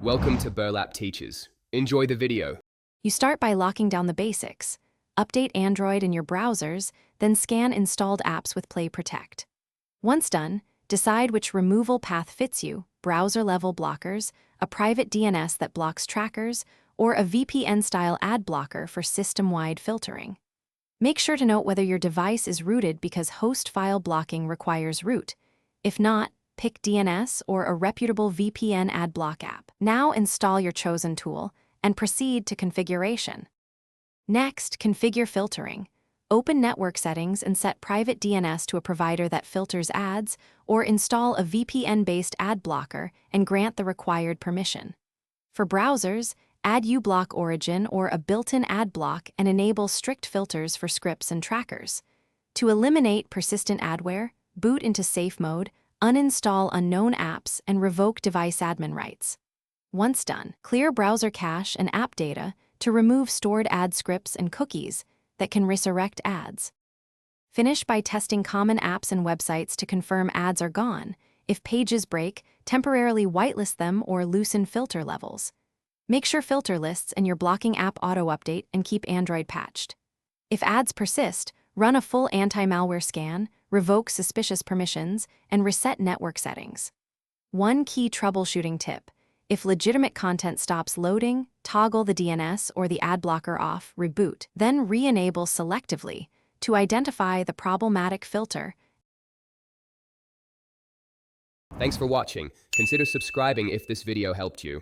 Welcome to Burlap Teachers. Enjoy the video. You start by locking down the basics. Update Android in your browsers, then scan installed apps with Play Protect. Once done, decide which removal path fits you: browser-level blockers, a private DNS that blocks trackers, or a VPN-style ad blocker for system-wide filtering. Make sure to note whether your device is rooted because host file blocking requires root. If not, pick DNS or a reputable VPN ad block app. Now install your chosen tool and proceed to configuration. Next, configure filtering. Open network settings and set private DNS to a provider that filters ads, or install a VPN-based ad blocker and grant the required permission. For browsers, add uBlock Origin or a built-in ad block and enable strict filters for scripts and trackers. To eliminate persistent adware, boot into safe mode, uninstall unknown apps, and revoke device admin rights. Once done, clear browser cache and app data to remove stored ad scripts and cookies that can resurrect ads. Finish by testing common apps and websites to confirm ads are gone. If pages break, temporarily whitelist them or loosen filter levels. Make sure filter lists and your blocking app auto-update and keep Android patched. If ads persist, run a full anti-malware scan, revoke suspicious permissions, and reset network settings. One key troubleshooting tip: if legitimate content stops loading, toggle the DNS or the ad blocker off, reboot, then re-enable selectively to identify the problematic filter. Thanks for watching. Consider subscribing if this video helped you.